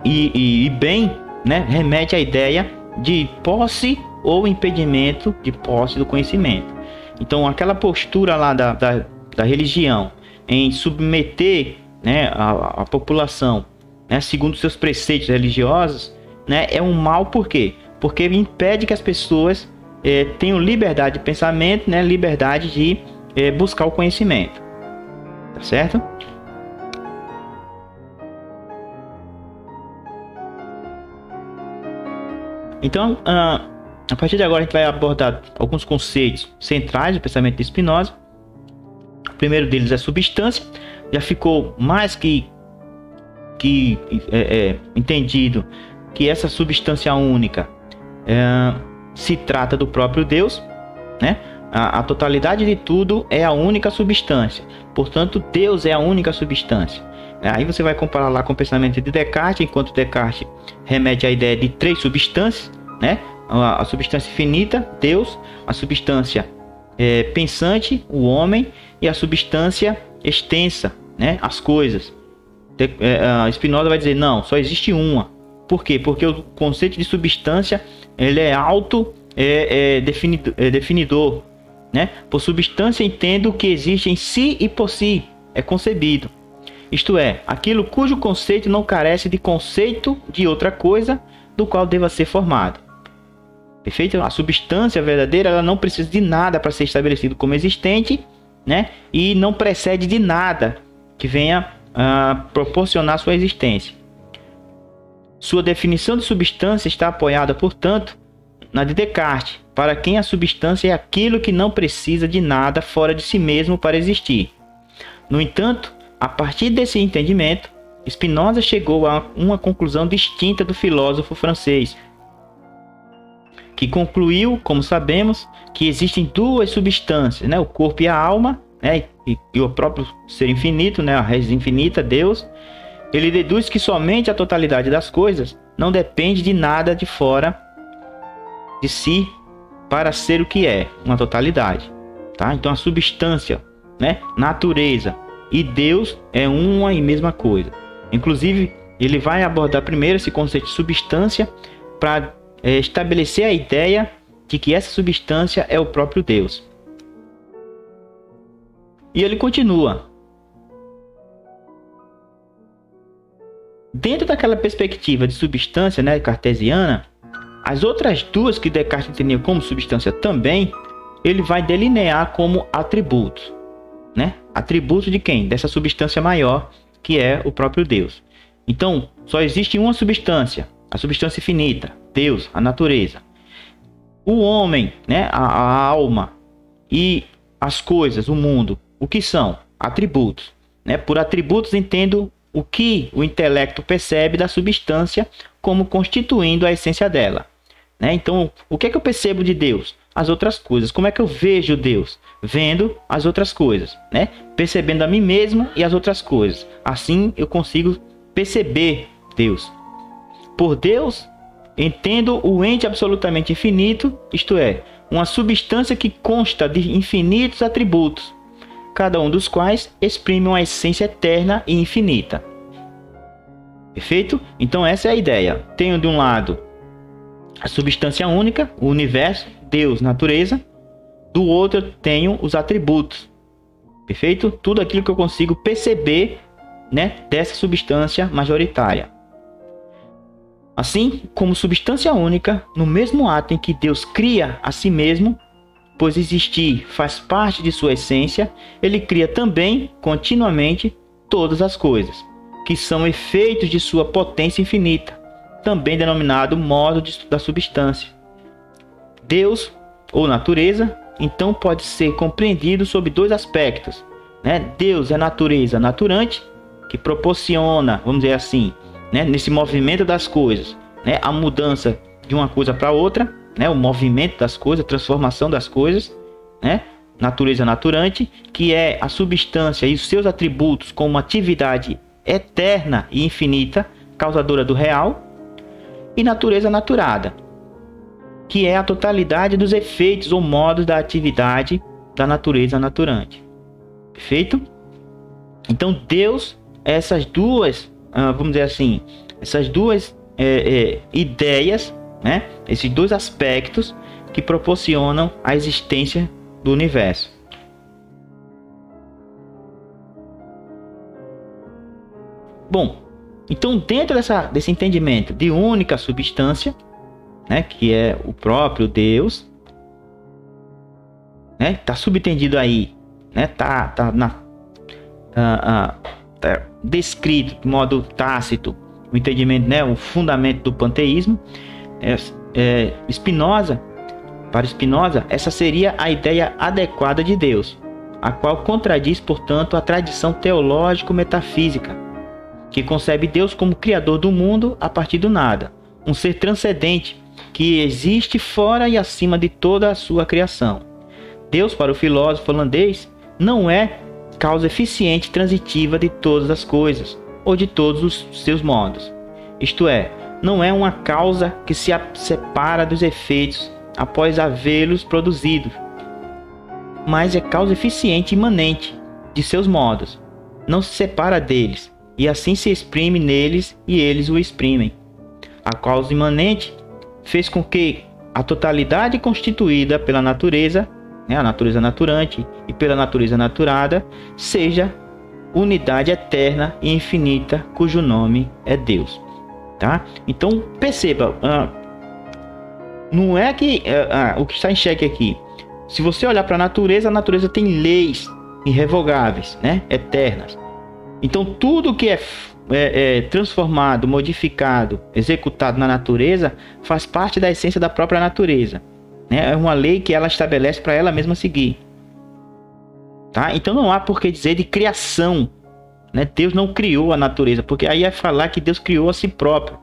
e bem, né, remete à ideia de posse ou impedimento de posse do conhecimento. Então, aquela postura lá da religião em submeter, né, a população, né, segundo seus preceitos religiosos, né, é um mal. Por quê? Porque impede que as pessoas tenham liberdade de pensamento, né, liberdade de buscar o conhecimento, tá certo? Então, a partir de agora a gente vai abordar alguns conceitos centrais do pensamento de Spinoza. O primeiro deles é substância. Já ficou mais que entendido que essa substância única se trata do próprio Deus, né? A totalidade de tudo é a única substância. Portanto, Deus é a única substância. Aí você vai comparar lá com o pensamento de Descartes, enquanto Descartes remete à ideia de três substâncias, né? A substância finita, Deus, a substância pensante, o homem, e a substância extensa, né? As coisas. Spinoza vai dizer, não, só existe uma. Por quê? Porque o conceito de substância ele é definidor, né? Por substância entendo o que existe em si e por si é concebido. Isto é, aquilo cujo conceito não carece de conceito de outra coisa do qual deva ser formado. Perfeito? A substância verdadeira ela não precisa de nada para ser estabelecido como existente, né? E não precede de nada que venha proporcionar sua existência. Sua definição de substância está apoiada, portanto, na de Descartes, para quem a substância é aquilo que não precisa de nada fora de si mesmo para existir. No entanto, a partir desse entendimento, Spinoza chegou a uma conclusão distinta do filósofo francês, que concluiu, como sabemos, que existem duas substâncias, né? O corpo e a alma, né? E o próprio ser infinito, né? A raiz infinita, Deus. Ele deduz que somente a totalidade das coisas não depende de nada de fora de si para ser o que é, uma totalidade. Tá? Então a substância, né? Natureza e Deus é uma e mesma coisa. Inclusive, ele vai abordar primeiro esse conceito de substância para estabelecer a ideia de que essa substância é o próprio Deus. E ele continua. Dentro daquela perspectiva de substância, né, cartesiana, as outras duas que Descartes entendia como substância também, ele vai delinear como atributos. Né? Atributos de quem? Dessa substância maior, que é o próprio Deus. Então, só existe uma substância, a substância finita, Deus, a natureza. O homem, né, a alma e as coisas, o mundo, o que são? Atributos. Né? Por atributos entendo o que o intelecto percebe da substância como constituindo a essência dela. Né? Então, o que é que eu percebo de Deus? As outras coisas. Como é que eu vejo Deus? Vendo as outras coisas, né? Percebendo a mim mesmo e as outras coisas. Assim eu consigo perceber Deus. Por Deus, entendo o ente absolutamente infinito, isto é, uma substância que consta de infinitos atributos, cada um dos quais exprime uma essência eterna e infinita. Perfeito? Então essa é a ideia. Tenho de um lado a substância única, o universo, Deus, natureza. Do outro eu tenho os atributos. Perfeito? Tudo aquilo que eu consigo perceber, né, dessa substância majoritária. Assim como substância única, no mesmo ato em que Deus cria a si mesmo, pois existir faz parte de sua essência, ele cria também, continuamente, todas as coisas, que são efeitos de sua potência infinita, também denominado modo da substância. Deus, ou natureza, então pode ser compreendido sob dois aspectos. Né? Deus é natureza naturante, que proporciona, vamos dizer assim, né, nesse movimento das coisas, né, a mudança de uma coisa para outra, né, o movimento das coisas, a transformação das coisas, né, natureza naturante, que é a substância e os seus atributos como uma atividade eterna e infinita, causadora do real, e natureza naturada, que é a totalidade dos efeitos ou modos da atividade da natureza naturante. Perfeito? Então Deus, essas duas, vamos dizer assim, essas duas ideias, né? Esses dois aspectos que proporcionam a existência do universo. Bom, então dentro desse entendimento de única substância, né, que é o próprio Deus, né, tá subentendido aí, né, tá descrito de modo tácito o entendimento, né, o fundamento do panteísmo. Para Spinoza, essa seria a ideia adequada de Deus, a qual contradiz, portanto, a tradição teológico-metafísica, que concebe Deus como criador do mundo a partir do nada, um ser transcendente que existe fora e acima de toda a sua criação. Deus, para o filósofo holandês, não é causa eficiente transitiva de todas as coisas, ou de todos os seus modos. Isto é, não é uma causa que se separa dos efeitos após havê-los produzido, mas é causa eficiente e imanente de seus modos. Não se separa deles, e assim se exprime neles e eles o exprimem. A causa imanente fez com que a totalidade constituída pela natureza, né, a natureza naturante, e pela natureza naturada, seja unidade eterna e infinita, cujo nome é Deus. Tá? Então perceba, não é que o que está em xeque aqui. Se você olhar para a natureza tem leis irrevogáveis, né, eternas. Então tudo que é transformado, modificado, executado na natureza faz parte da essência da própria natureza, né? É uma lei que ela estabelece para ela mesma seguir. Tá? Então não há por que dizer de criação, né? Deus não criou a natureza, porque aí é falar que Deus criou a si próprio,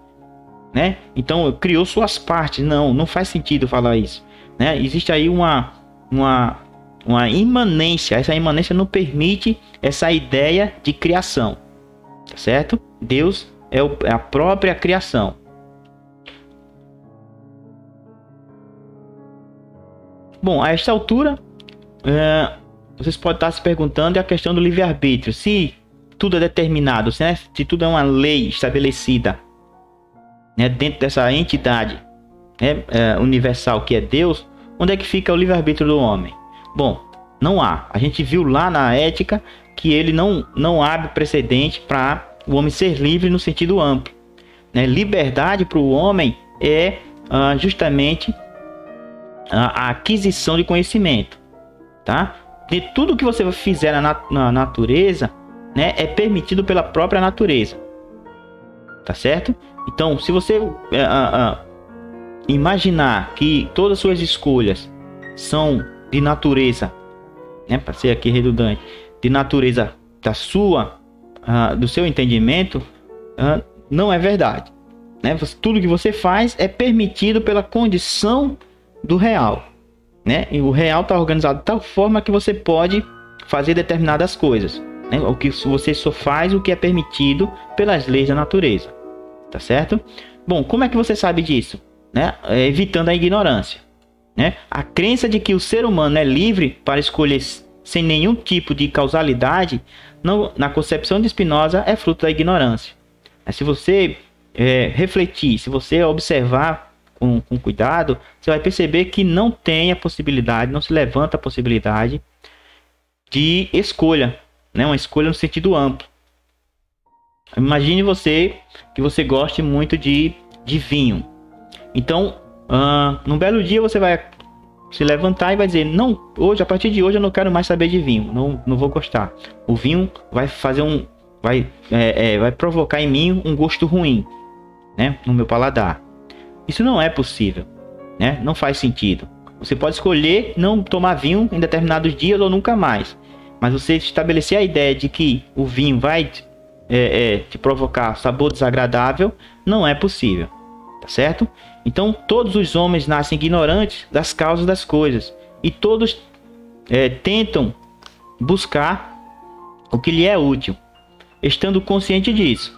né? Então criou suas partes. Não faz sentido falar isso, né? Existe aí uma imanência. Essa imanência não permite essa ideia de criação, tá certo? Deus é a própria criação. Bom, a esta altura, vocês podem estar se perguntando a questão do livre-arbítrio. Se tudo é determinado, né? Se tudo é uma lei estabelecida, né, dentro dessa entidade, né, universal que é Deus, onde é que fica o livre-arbítrio do homem? Bom, não há. A gente viu lá na ética que ele não abre precedente para o homem ser livre no sentido amplo, né? Liberdade para o homem é justamente a aquisição de conhecimento, tá? De tudo que você fizer na natureza, né, é permitido pela própria natureza, tá certo? Então, se você imaginar que todas as suas escolhas são de natureza, né, para ser aqui redundante, de natureza do seu entendimento, não é verdade, né? Tudo que você faz é permitido pela condição do real, né? E o real está organizado de tal forma que você pode fazer determinadas coisas, né? O que você só faz o que é permitido pelas leis da natureza, tá certo? Bom, como é que você sabe disso, né? Evitando a ignorância, né? A crença de que o ser humano é livre para escolher sem nenhum tipo de causalidade, na concepção de Spinoza, é fruto da ignorância. Se você refletir, se você observar com cuidado, você vai perceber que não tem a possibilidade, não se levanta a possibilidade de escolha, né? Uma escolha no sentido amplo. Imagine que você goste muito de vinho. Então, num belo dia você vai se levantar e vai dizer: não, hoje, a partir de hoje eu não quero mais saber de vinho, não vou gostar. O vinho vai fazer vai provocar em mim um gosto ruim, né, no meu paladar. Isso não é possível, né? Não faz sentido. Você pode escolher não tomar vinho em determinados dias ou nunca mais, mas você estabelecer a ideia de que o vinho vai te provocar sabor desagradável, não é possível, tá certo? Então todos os homens nascem ignorantes das causas das coisas, e todos tentam buscar o que lhe é útil, estando consciente disso.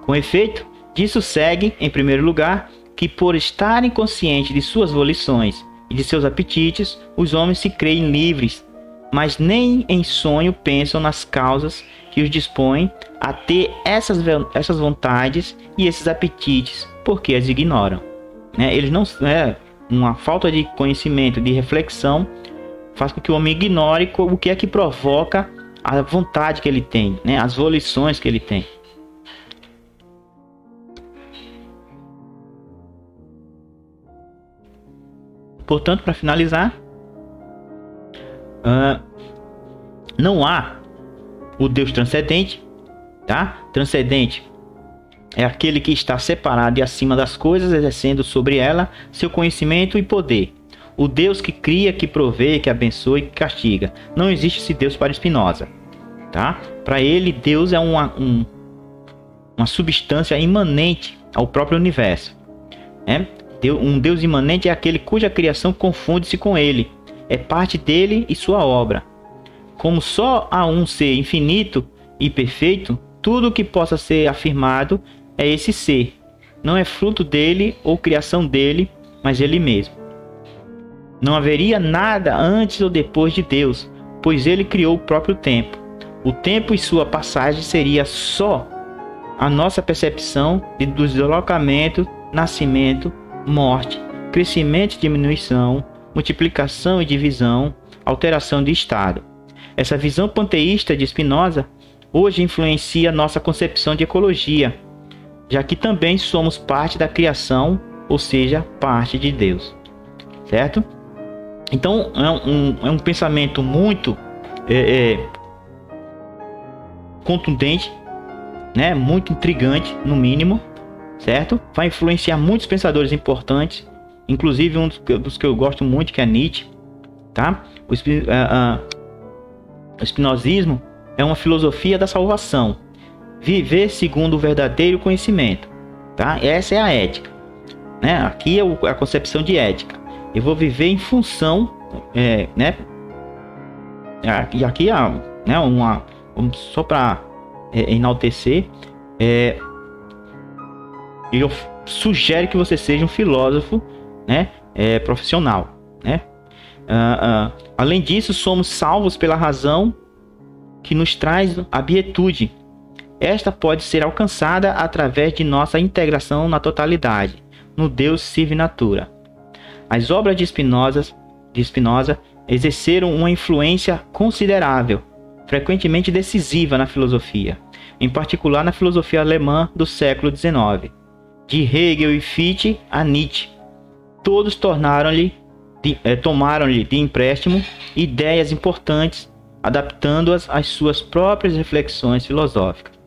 Com efeito, disso segue, em primeiro lugar, que por estarem conscientes de suas volições e de seus apetites, os homens se creem livres, mas nem em sonho pensam nas causas que os dispõem a ter essas vontades e esses apetites, porque as ignoram, né? Eles não, uma falta de conhecimento, de reflexão, faz com que o homem ignore o que é que provoca a vontade que ele tem, né? As volições que ele tem. Portanto, para finalizar, não há o Deus transcendente, tá? Transcendente é aquele que está separado e acima das coisas, exercendo sobre ela seu conhecimento e poder. O Deus que cria, que provê, que abençoa e que castiga. Não existe esse Deus para Spinoza, tá? Para ele, Deus é uma substância imanente ao próprio universo, né? Um Deus imanente é aquele cuja criação confunde-se com ele, é parte dele e sua obra. Como só há um ser infinito e perfeito, tudo que possa ser afirmado é esse ser. Não é fruto dele ou criação dele, mas ele mesmo. Não haveria nada antes ou depois de Deus, pois ele criou o próprio tempo. O tempo e sua passagem seria só a nossa percepção do deslocamento, nascimento, morte, crescimento e diminuição, multiplicação e divisão, alteração de estado. Essa visão panteísta de Spinoza hoje influencia nossa concepção de ecologia, já que também somos parte da criação, ou seja, parte de Deus, certo? Então é um pensamento muito contundente, né? Muito intrigante, no mínimo, certo? Vai influenciar muitos pensadores importantes, inclusive um dos que eu gosto muito, que é Nietzsche, tá? O espinosismo é uma filosofia da salvação, viver segundo o verdadeiro conhecimento, tá? Essa é a ética, né? Aqui é a concepção de ética. Eu vou viver em função, né? E aqui né, só para enaltecer, eu sugere que você seja um filósofo, né? Profissional, né? Além disso, somos salvos pela razão que nos traz a beatude. Esta pode ser alcançada através de nossa integração na totalidade, no Deus Sive Natura. As obras de Spinoza exerceram uma influência considerável, frequentemente decisiva na filosofia, em particular na filosofia alemã do século XIX. De Hegel e Fichte a Nietzsche, todos tomaram-lhe de empréstimo ideias importantes, adaptando-as às suas próprias reflexões filosóficas.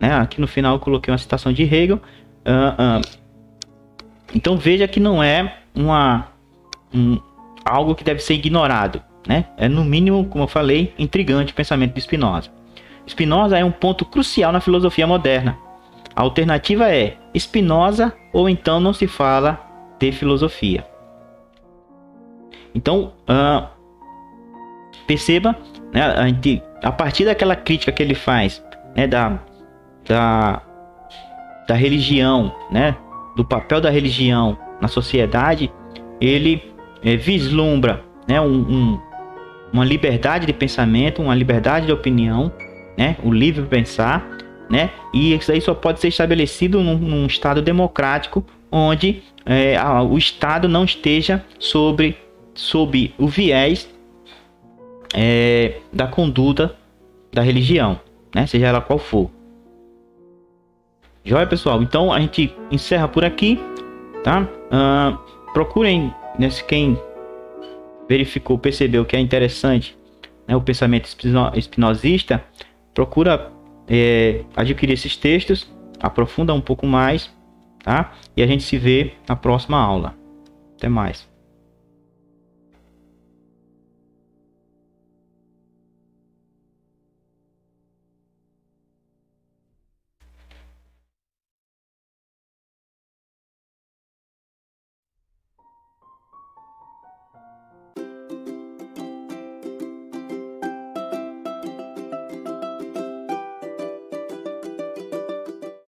Né? Aqui no final eu coloquei uma citação de Hegel. Então veja que não é algo que deve ser ignorado, né? É no mínimo, como eu falei, intrigante o pensamento de Spinoza. Spinoza é um ponto crucial na filosofia moderna. A alternativa é Spinoza ou então não se fala de filosofia. Então, perceba, né, a partir daquela crítica que ele faz, né, da religião, né, do papel da religião na sociedade, ele vislumbra, né, uma liberdade de pensamento, uma liberdade de opinião, né, o livre pensar, né, e isso aí só pode ser estabelecido num Estado democrático, onde o Estado não esteja sob o viés da conduta da religião, né, seja ela qual for. Joia, pessoal? Então a gente encerra por aqui, tá? Procurem, né, quem verificou, percebeu que é interessante, né, o pensamento espinosista, procura adquirir esses textos, aprofunda um pouco mais, tá? E a gente se vê na próxima aula. Até mais.